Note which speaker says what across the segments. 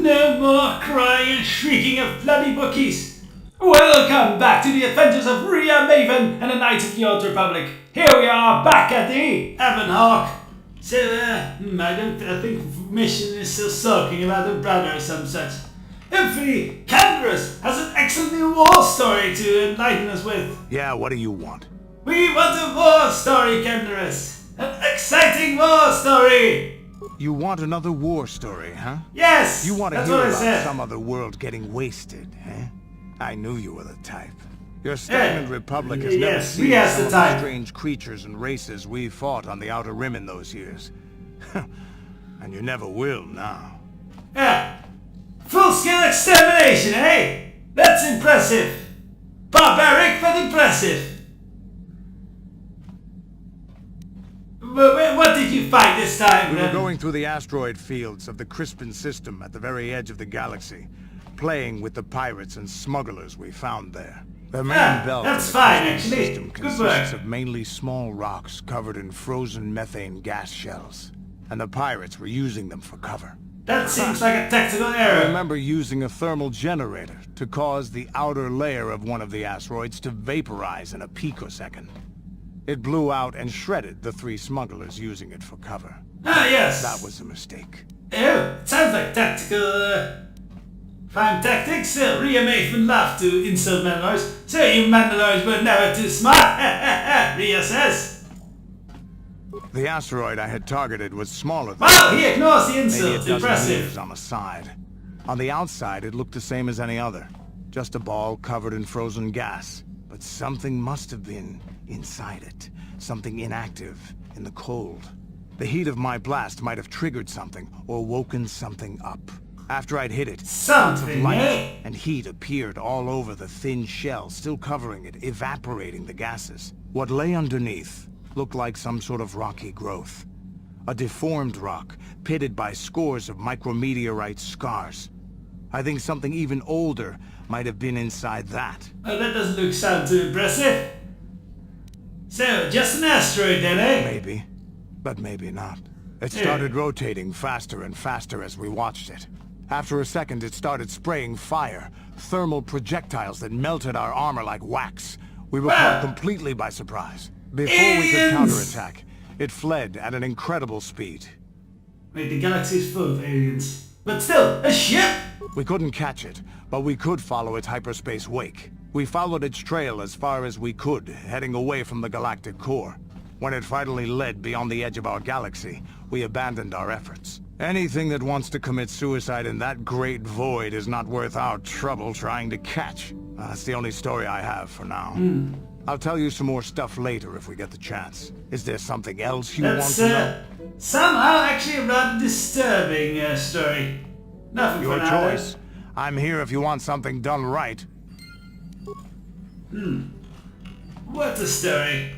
Speaker 1: No more crying and shrieking of bloody bookies. Welcome back to the adventures of Rhea Maven and the Knights of the Old Republic. Here we are back at the Avonhawk. So, I think Mission is still sulking about her brother or some such. Hopefully, Canderous has an excellent new war story to enlighten us with.
Speaker 2: Yeah, what do you want?
Speaker 1: We want a war story, Canderous. An exciting war story.
Speaker 2: You want another war story, huh?
Speaker 1: Yes,
Speaker 2: You want to
Speaker 1: that's
Speaker 2: hear
Speaker 1: what I
Speaker 2: about
Speaker 1: said.
Speaker 2: some other world getting wasted, eh? I knew you were the type. Your stagnant republic has never
Speaker 1: yes,
Speaker 2: seen
Speaker 1: we has
Speaker 2: some
Speaker 1: the
Speaker 2: of
Speaker 1: type.
Speaker 2: the strange creatures and races we fought on the Outer Rim in those years. And you never will now.
Speaker 1: Yeah. Full-scale extermination, eh? That's impressive. Barbaric, but impressive. What did you find this time?
Speaker 2: We were going through the asteroid fields of the Crispin system at the very edge of the galaxy, playing with the pirates and smugglers we found there. The main belt
Speaker 1: that's
Speaker 2: of the
Speaker 1: fine,
Speaker 2: Crispin
Speaker 1: actually.
Speaker 2: system
Speaker 1: Good
Speaker 2: consists
Speaker 1: work.
Speaker 2: of mainly small rocks covered in frozen methane gas shells, and the pirates were using them for cover.
Speaker 1: That seems like a tactical
Speaker 2: I
Speaker 1: error.
Speaker 2: remember using a thermal generator to cause the outer layer of one of the asteroids to vaporize in a picosecond. It blew out and shredded the 3 smugglers using it for cover.
Speaker 1: Ah, yes.
Speaker 2: That was a mistake.
Speaker 1: Oh, sounds like tactical, fine tactics. Rhea Maven loved to insult Mandalorians. So you Mandalorians were never too smart. Rhea says.
Speaker 2: The asteroid I had targeted was smaller than
Speaker 1: Wow, he ignores the
Speaker 2: maybe a
Speaker 1: insult.
Speaker 2: dozen
Speaker 1: Impressive.
Speaker 2: meters on the side. On the outside, it looked the same as any other. Just a ball covered in frozen gas. But something must have been inside it. Something inactive, in the cold. The heat of my blast might have triggered something, or woken something up. After I'd hit it,
Speaker 1: Something,
Speaker 2: light
Speaker 1: eh?
Speaker 2: and heat appeared all over the thin shell, still covering it, evaporating the gases. What lay underneath looked like some sort of rocky growth. A deformed rock, pitted by scores of micrometeorite scars. I think something even older might have been inside that.
Speaker 1: Oh, that doesn't sound too impressive. So, just an asteroid then, eh?
Speaker 2: Maybe, but maybe not. It started rotating faster and faster as we watched it. After a second, it started spraying fire, thermal projectiles that melted our armor like wax. We were caught completely by surprise. Before we could
Speaker 1: Aliens!
Speaker 2: counterattack, it fled at an incredible speed.
Speaker 1: Wait, the galaxy is full of aliens. But still, a ship?
Speaker 2: We couldn't catch it, but we could follow its hyperspace wake. We followed its trail as far as we could, heading away from the galactic core. When it finally led beyond the edge of our galaxy, we abandoned our efforts. Anything that wants to commit suicide in that great void is not worth our trouble trying to catch. That's the only story I have for now. I'll tell you some more stuff later if we get the chance. Is there something else you want
Speaker 1: That's,
Speaker 2: to know?
Speaker 1: somehow actually a rather disturbing story. Nothing
Speaker 2: Your
Speaker 1: for now.
Speaker 2: choice. I'm here if you want something done right.
Speaker 1: What a story.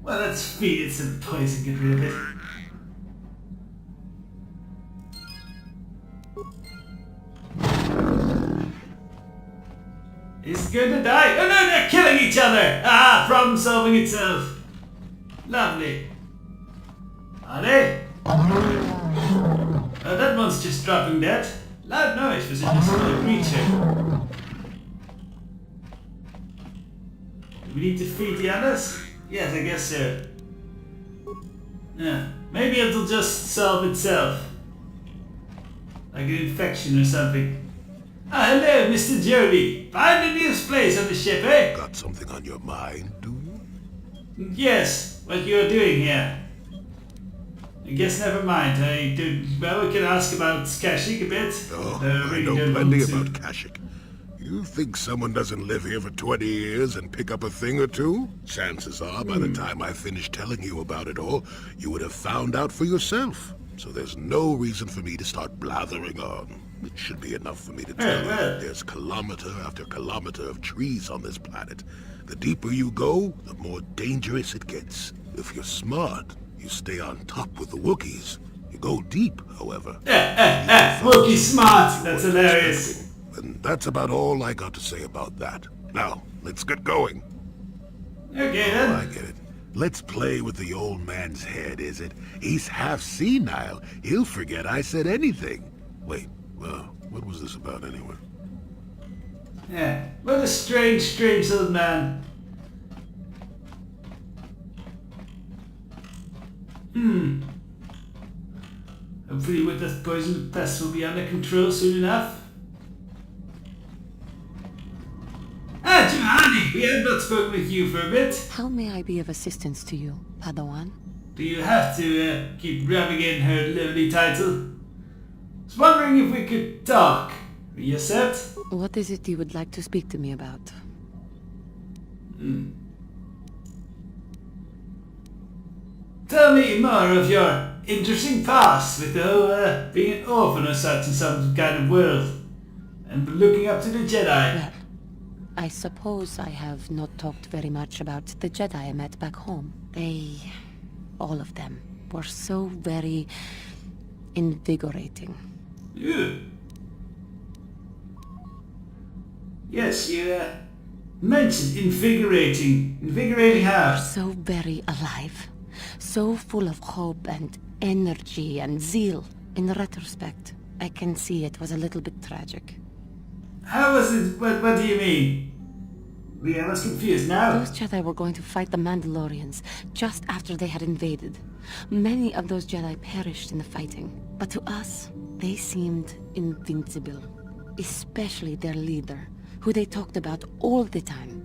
Speaker 1: Well, let's feed it some poison, get rid of it. It's gonna die. Oh no, they're killing each other! Ah, problem solving itself. Lovely. Are they? Oh, that one's just dropping dead. Loud noise for such a small creature. Do we need to feed the others? Yes, I guess so. Yeah, maybe it'll just solve itself. Like an infection or something. Ah, hello, Mr. Jody. Find the newest place on the ship, eh?
Speaker 3: Got something on your mind, do you?
Speaker 1: Yes, what you're doing here. I guess never mind. Well, we can ask about Kashyyyk a bit.
Speaker 3: Oh,
Speaker 1: but
Speaker 3: I
Speaker 1: really
Speaker 3: know
Speaker 1: don't
Speaker 3: plenty
Speaker 1: want to.
Speaker 3: about Kashyyyk. You think someone doesn't live here for 20 years and pick up a thing or two? Chances are, by the time I finish telling you about it all, you would have found out for yourself. So there's no reason for me to start blathering on. It should be enough for me to tell you that there's kilometer after kilometer of trees on this planet. The deeper you go, the more dangerous it gets. If you're smart, you stay on top with the Wookiees. You go deep, however.
Speaker 1: Wookiee smart. That's hilarious.
Speaker 3: And that's about all I got to say about that. Now, let's get going.
Speaker 1: Okay
Speaker 3: Oh, I
Speaker 1: then.
Speaker 3: get it. Let's play with the old man's head, is it? He's half senile. He'll forget I said anything. Wait, what was this about anyway?
Speaker 1: Yeah, what a strange old man. Hopefully with this poison, the pest will be under control soon enough. Ah, Giovanni, we have not spoken with you for a bit.
Speaker 4: How may I be of assistance to you, Padawan?
Speaker 1: Do you have to keep rubbing in her lovely title? I was wondering if we could talk. You said?
Speaker 4: What is it you would like to speak to me about?
Speaker 1: Tell me more of your interesting past with the whole being an orphan or such in some kind of world. And looking up to the Jedi.
Speaker 4: Well, I suppose I have not talked very much about the Jedi I met back home. They, all of them, were so very invigorating.
Speaker 1: Yeah. Yes, you mentioned invigorating. Invigorating how?
Speaker 4: So very alive. So full of hope and energy and zeal. In retrospect, I can see it was a little bit tragic.
Speaker 1: How was it? What do you mean? We are confused now.
Speaker 4: Those Jedi were going to fight the Mandalorians just after they had invaded. Many of those Jedi perished in the fighting, but to us, they seemed invincible. Especially their leader, who they talked about all the time.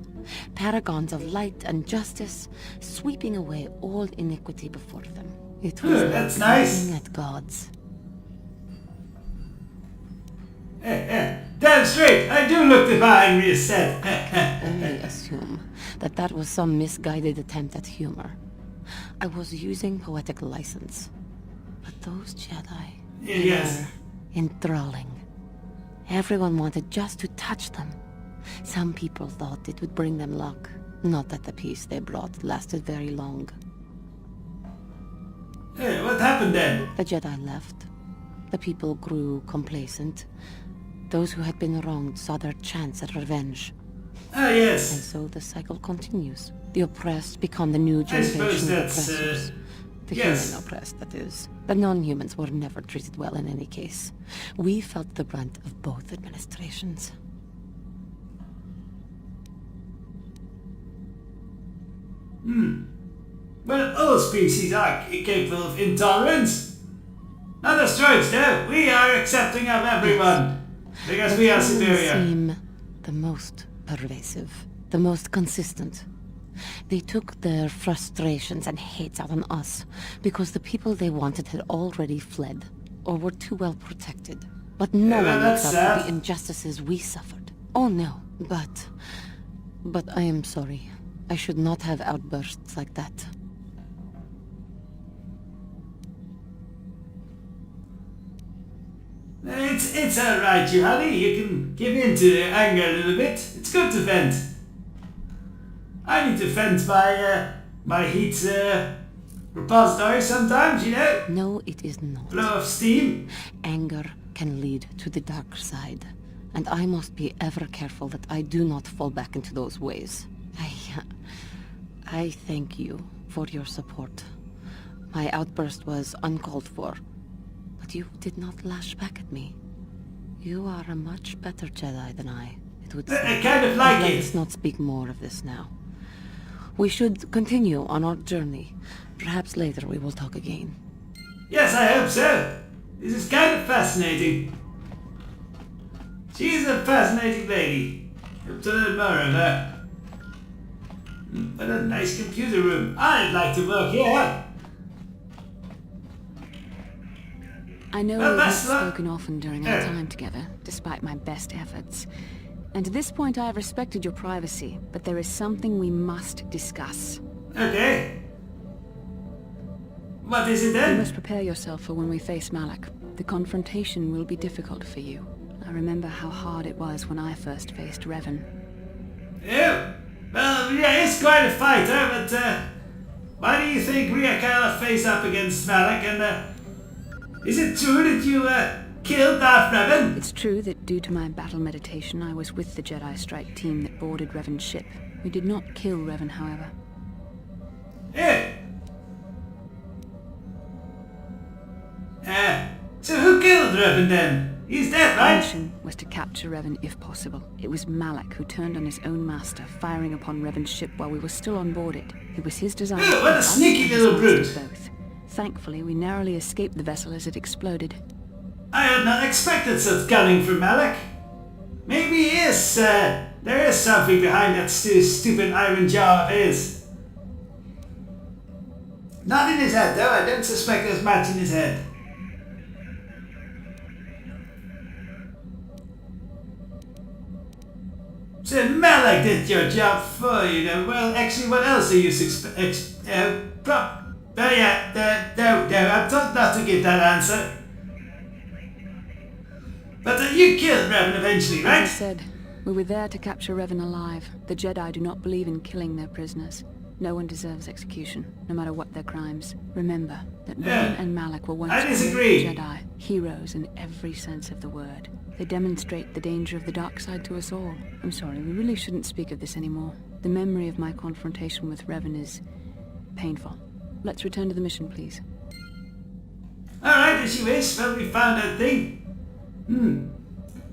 Speaker 4: Paragons of light and justice, sweeping away all iniquity before them. It was
Speaker 1: that's nice.
Speaker 4: looking at gods.
Speaker 1: Damn straight, I do look divine, Rhea said.
Speaker 4: Only assume that that was some misguided attempt at humor. I was using poetic license. But those Jedi...
Speaker 1: Yes.
Speaker 4: were enthralling. Everyone wanted just to touch them. Some people thought it would bring them luck. Not that the peace they brought lasted very long.
Speaker 1: Hey, what happened then?
Speaker 4: The Jedi left. The people grew complacent. Those who had been wronged saw their chance at revenge.
Speaker 1: Ah,
Speaker 4: And
Speaker 1: yes.
Speaker 4: so the cycle continues. The oppressed become the new
Speaker 1: I suppose
Speaker 4: generation of
Speaker 1: that's,
Speaker 4: oppressors. The
Speaker 1: yes.
Speaker 4: human oppressed, that is. The non-humans were never treated well in any case. We felt the brunt of both administrations.
Speaker 1: Well, all species are capable of intolerance. Not the droids, no. We are accepting of everyone. Because we are
Speaker 4: Humans
Speaker 1: superior.
Speaker 4: seem the most pervasive, the most consistent. They took their frustrations and hates out on us because the people they wanted had already fled or were too well protected. But no
Speaker 1: Yeah,
Speaker 4: one
Speaker 1: that's
Speaker 4: looked up
Speaker 1: sad.
Speaker 4: at the injustices we suffered. Oh no, but I am sorry. I should not have outbursts like that.
Speaker 1: It's alright, you honey. You can give in to the anger a little bit. It's good to vent. I need to vent my heat repository sometimes, you know?
Speaker 4: No, it is not.
Speaker 1: Blow off steam.
Speaker 4: Anger can lead to the dark side, and I must be ever careful that I do not fall back into those ways. I thank you for your support. My outburst was uncalled for, but you did not lash back at me. You are a much better Jedi than I, it would seem.
Speaker 1: I kind of like
Speaker 4: Let
Speaker 1: it.
Speaker 4: us not speak more of this now. We should continue on our journey. Perhaps later we will talk again.
Speaker 1: Yes, I hope so. This is kind of fascinating. She's a fascinating lady. Hope to learn more of her. What a nice computer room. I'd like to work here.
Speaker 5: I know
Speaker 1: Well,
Speaker 5: we've not
Speaker 1: that's not-
Speaker 5: spoken often during our time together, despite my best efforts. And to this point I have respected your privacy, but there is something we must discuss.
Speaker 1: Okay. What is it
Speaker 5: You
Speaker 1: then?
Speaker 5: must prepare yourself for when we face Malak. The confrontation will be difficult for you. I remember how hard it was when I first faced Revan.
Speaker 1: Yeah. Well, yeah, it's quite a fight, but why do you think Rhea kind of face up against Malak? And is it true that you killed Darth Revan?
Speaker 5: It's true that due to my battle meditation I was with the Jedi Strike team that boarded Revan's ship. We did not kill Revan, however.
Speaker 1: Eh. So who killed Revan then? He's dead,
Speaker 5: Our
Speaker 1: right?
Speaker 5: mission was to capture Revan if possible. It was Malak who turned on his own master, firing upon Revan's ship while we were still on board it. It was his design to
Speaker 1: Oh, what
Speaker 5: kill
Speaker 1: a
Speaker 5: us
Speaker 1: sneaky
Speaker 5: and his
Speaker 1: little
Speaker 5: master
Speaker 1: brute.
Speaker 5: both. Thankfully, we narrowly escaped the vessel as it exploded.
Speaker 1: I had not expected such cunning from Malak. Maybe there is something behind that stupid iron jaw of his. Not in his head, though. I don't suspect there's much in his head. So Malak did your job for you, then. Well, actually, what else are you I'm told not to give that answer. But you killed Revan eventually, right?
Speaker 5: As I said, we were there to capture Revan alive. The Jedi do not believe in killing their prisoners. No one deserves execution, no matter what their crimes. Remember that
Speaker 1: Yeah.
Speaker 5: Revan and Malak were once
Speaker 1: I
Speaker 5: great
Speaker 1: disagree.
Speaker 5: Jedi, heroes in every sense of the word. They demonstrate the danger of the dark side to us all. I'm sorry, we really shouldn't speak of this anymore. The memory of my confrontation with Revan is painful. Let's return to the mission, please.
Speaker 1: Alright, as you wish. Well, we found that thing.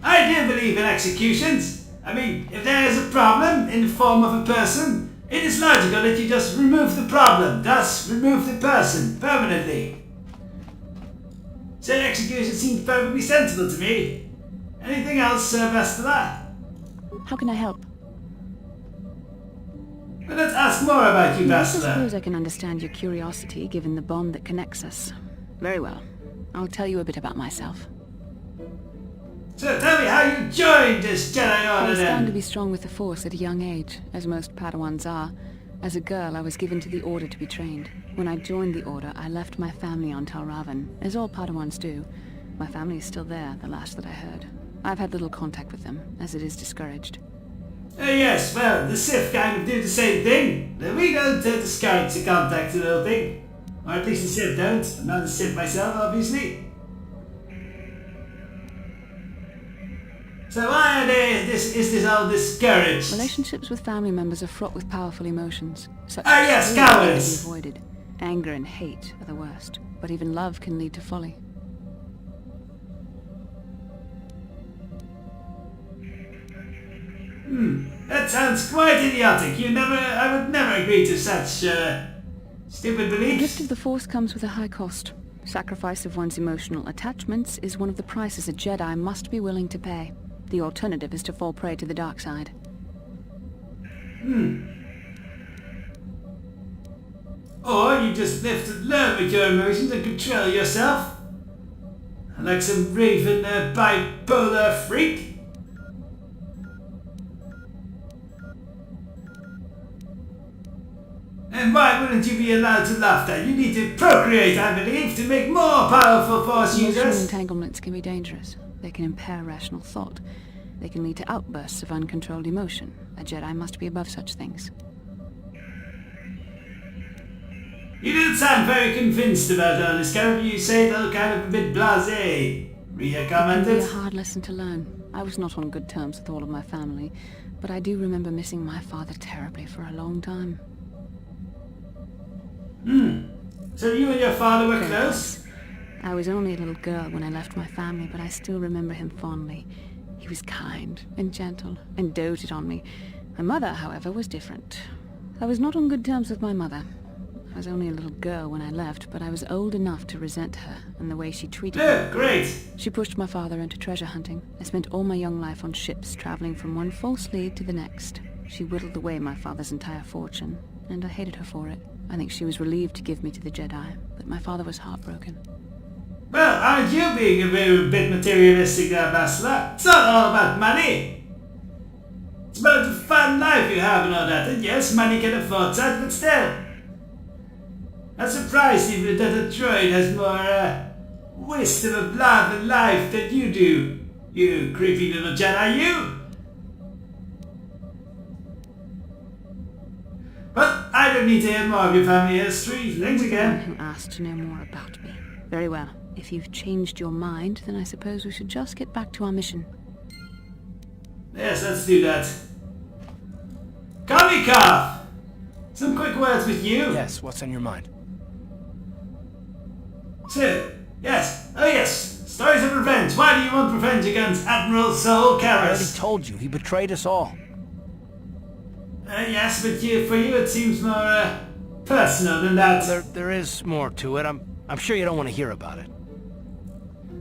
Speaker 1: I do believe in executions. I mean, if there is a problem in the form of a person, it is logical that you just remove the problem, thus remove the person permanently. So execution seems perfectly sensible to me. Anything else, Vestala?
Speaker 5: How can I help?
Speaker 1: Well, let's ask more about you,
Speaker 5: Yes, I
Speaker 1: Vestala.
Speaker 5: suppose I can understand your curiosity, given the bond that connects us. Very well. I'll tell you a bit about myself.
Speaker 1: So tell me how you joined this Jedi
Speaker 5: I
Speaker 1: Order
Speaker 5: was found to
Speaker 1: then.
Speaker 5: be strong with the Force at a young age, as most Padawans are. As a girl, I was given to the Order to be trained. When I joined the Order, I left my family on Talravan, as all Padawans do. My family is still there, the last that I heard. I've had little contact with them, as it is discouraged.
Speaker 1: Yes, well, the Sith kind of do the same thing. We don't discourage the contact to the little thing. Or at least the Sith don't. I'm not a Sith myself, obviously. So why are is this all discouraged?
Speaker 5: Relationships with family members are fraught with powerful emotions. Such
Speaker 1: Yes,
Speaker 5: extremes need
Speaker 1: cowards.
Speaker 5: to be avoided. Anger and hate are the worst, but even love can lead to folly.
Speaker 1: That sounds quite idiotic. I would never agree to such stupid
Speaker 5: The gift
Speaker 1: beliefs.
Speaker 5: of the Force comes with a high cost. Sacrifice of one's emotional attachments is one of the prices a Jedi must be willing to pay. The alternative is to fall prey to the dark side.
Speaker 1: Or you just live to learn with your emotions and control yourself. Like some raven bipolar freak. And why wouldn't you be allowed to laugh then? You need to procreate, I believe, to make more powerful Force
Speaker 5: Emotional
Speaker 1: users.
Speaker 5: entanglements can be dangerous. They can impair rational thought. They can lead to outbursts of uncontrolled emotion. A Jedi must be above such things.
Speaker 1: You don't sound very convinced about all this, Karen. You say that kind of a bit blasé. Rhea
Speaker 5: It can be
Speaker 1: commented.
Speaker 5: a hard lesson to learn. I was not on good terms with all of my family, but I do remember missing my father terribly for a long time.
Speaker 1: So you and your father were
Speaker 5: Very
Speaker 1: close?
Speaker 5: I was only a little girl when I left my family, but I still remember him fondly. He was kind and gentle and doted on me. My mother, however, was different. I was not on good terms with my mother. I was only a little girl when I left, but I was old enough to resent her and the way she treated me.
Speaker 1: Oh, great.
Speaker 5: She pushed my father into treasure hunting. I spent all my young life on ships, traveling from one false lead to the next. She whittled away my father's entire fortune, and I hated her for it. I think she was relieved to give me to the Jedi, but my father was heartbroken.
Speaker 1: Well, aren't you being a bit materialistic there, Bastila? It's not all about money. It's about the fun life you have and all that. And yes, money can afford that, but still. I'm surprised even that a droid has more wisdom of love and life than you do. You creepy little Jedi, you. But I don't need to hear more of your family history. Thanks
Speaker 5: You were the one
Speaker 1: again.
Speaker 5: who asked to know more about me. Very well. If you've changed your mind, then I suppose we should just get back to our mission.
Speaker 1: Yes, let's do that. Kamikov! some quick words with you.
Speaker 6: Yes, what's on your mind?
Speaker 1: So, yes, oh yes, stories of revenge. Why do you want revenge against Admiral Sol
Speaker 6: I already
Speaker 1: Karras?
Speaker 6: told you, he betrayed us all.
Speaker 1: Yes, but for you it seems more personal than that.
Speaker 6: There is more to it. I'm sure you don't want to hear about it.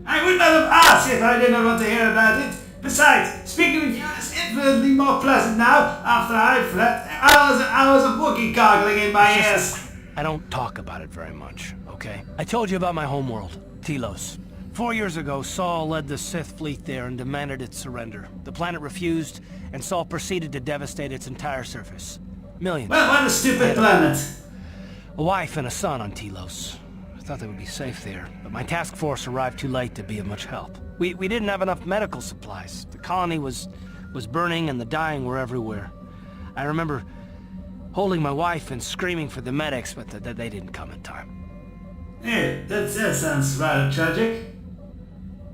Speaker 1: I would not have asked if I did not want to hear about it. Besides, speaking with you is infinitely more pleasant now after I've left hours of Wookiee gargling in my ears.
Speaker 6: I don't talk about it very much, okay? I told you about my homeworld, Telos. 4 years ago, Saul led the Sith fleet there and demanded its surrender. The planet refused, and Saul proceeded to devastate its entire surface. Millions.
Speaker 1: Well, what a stupid planet.
Speaker 6: A wife and a son on Telos. I thought they would be safe there, but my task force arrived too late to be of much help. We didn't have enough medical supplies. The colony was burning and the dying were everywhere. I remember holding my wife and screaming for the medics, but they didn't come in time.
Speaker 1: Yeah, that sounds rather tragic.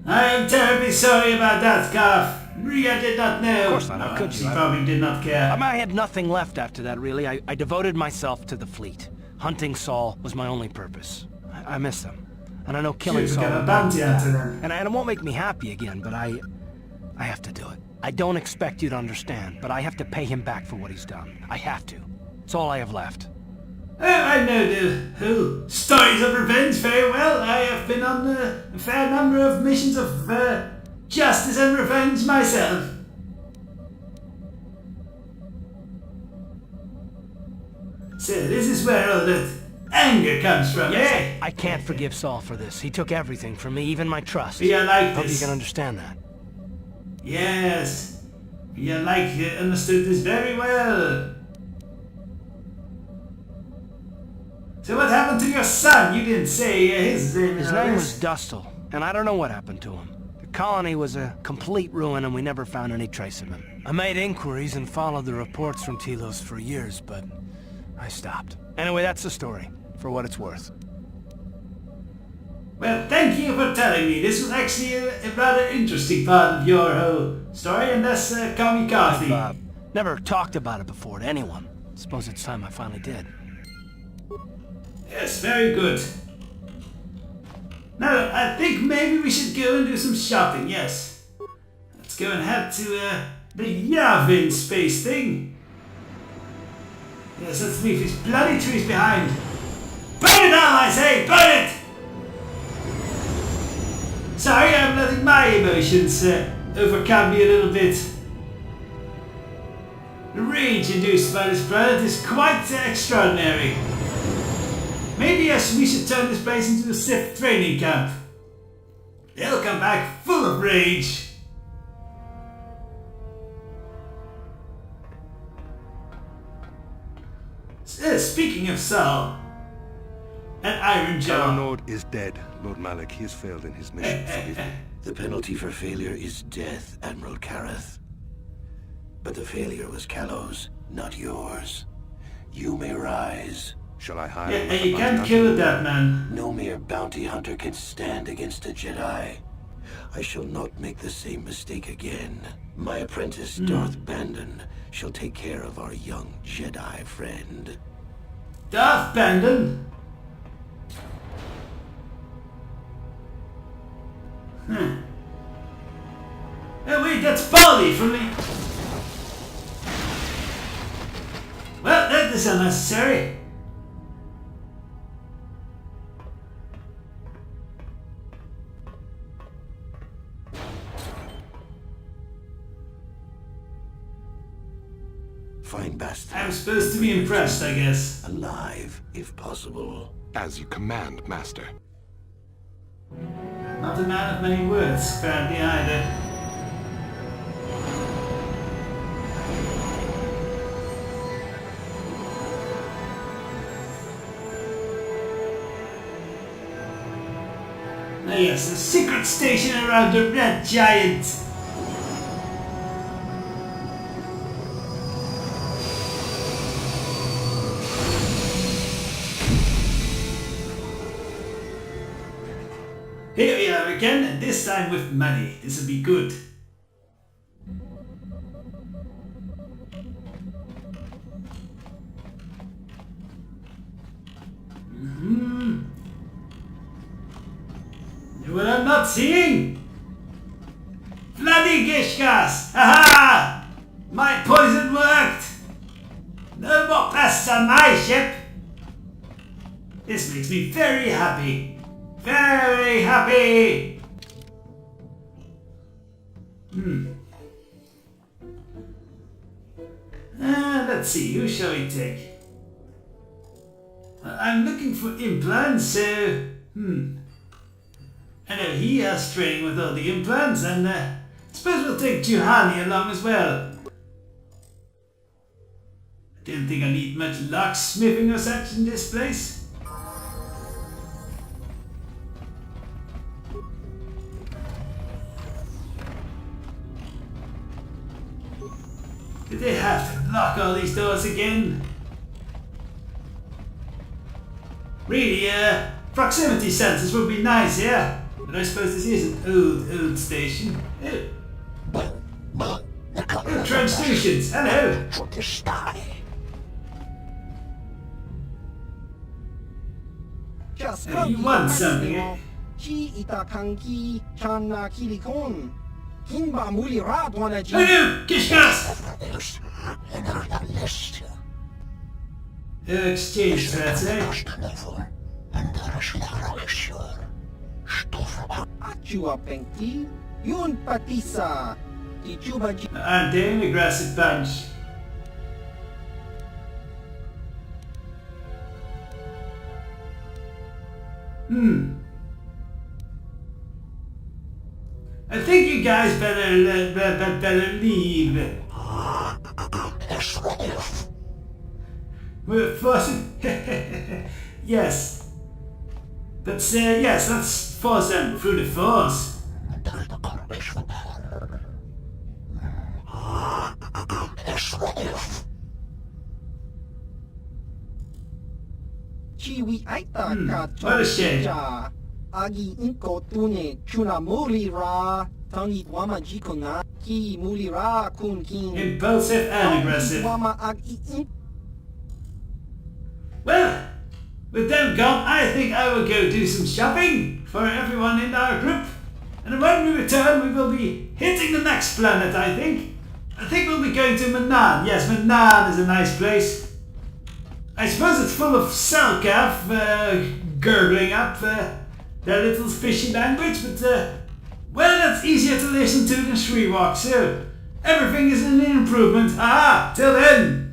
Speaker 1: I am terribly sorry about that, Scarf. Rhea did not know.
Speaker 6: Of course not, how could you?
Speaker 1: She probably did not care.
Speaker 6: I had nothing left after that, really. I devoted myself to the fleet. Hunting Saul was my only purpose. I miss him. And I know killing
Speaker 1: Should
Speaker 6: Saul...
Speaker 1: get a bounty hunter then.
Speaker 6: And it won't make me happy again, but I have to do it. I don't expect you to understand, but I have to pay him back for what he's done. I have to. It's all I have left.
Speaker 1: I know the whole stories of revenge very well. I have been on a fair number of missions of justice and revenge myself. So this is where all that anger comes from, eh?
Speaker 6: I can't forgive Saul for this. He took everything from me, even my trust.
Speaker 1: Yeah, like
Speaker 6: Hope you
Speaker 1: this.
Speaker 6: can understand that.
Speaker 1: Yes. You understood this very well. So what happened to your son? You didn't say his name.
Speaker 6: His name was Dustle, and I don't know what happened to him. The colony was a complete ruin, and we never found any trace of him. I made inquiries and followed the reports from Telos for years, but I stopped. Anyway, that's the story, for what it's worth.
Speaker 1: Well, thank you for telling me. This was actually a rather interesting part of your whole story, and that's kamikaze.
Speaker 6: I've never talked about it before to anyone. Suppose it's time I finally did.
Speaker 1: Yes, very good. Now, I think maybe we should go and do some shopping, yes. Let's go and head to the Yavin space thing. Yes, let's leave these bloody trees behind. Burn it down, I say! Burn it! Sorry, I'm letting my emotions overcome me a little bit. The rage induced by this planet is quite extraordinary. Maybe we should turn this place into a Sith training camp. They'll come back full of rage. Speaking of Saul, and Iron Jaw.
Speaker 7: Nord is dead, Lord Malik. He has failed in his mission. Forgive me.
Speaker 8: The penalty for failure is death, Admiral Karras. But the failure was Kalos, not yours. You may rise.
Speaker 7: Shall I hire?
Speaker 1: Yeah, and you can't kill that man.
Speaker 8: No mere bounty hunter can stand against a Jedi. I shall not make the same mistake again. My apprentice, Darth Bandon, shall take care of our young Jedi friend.
Speaker 1: Darth Bandon? Oh wait, that's Polly from the... Well, that is unnecessary.
Speaker 8: Find Bastard.
Speaker 1: I'm supposed to be impressed, I guess.
Speaker 8: Alive, if possible.
Speaker 7: As you command, Master.
Speaker 1: Not a man of many words, apparently either. Ah yes, a secret station around the Red Giant. Here we are again, and this time with money. This will be good. without seeing? Bloody Gishkas! Aha! My poison worked! No more pests on my ship! This makes me very happy. Very happy! Let's see, who shall we take? I'm looking for implants, so... I know he has training with all the implants, and suppose we'll take Juhani along as well. I don't think I need much locksmithing or such in this place. Did they have to lock all these doors again? Really, proximity sensors would be nice, yeah? But I suppose this is an old station. Oh, translutions, hello! You want something, eh? Oh no! Kishkas! Exchange threats, eh? And then aggressive punch. I think you guys better leave. We're forcing. Yes. Yes, let's force them through the force. What a shame. Impulsive and aggressive. Well, with them gone, I think I will go do some shopping for everyone in our group. And when we return, we will be hitting the next planet, I think. I think we'll be going to Manan. Yes, Manan is a nice place. I suppose it's full of Selkath, gurgling up their little fishy language, but, well, that's easier to listen to than Shriwalk, so everything is an improvement. Till then!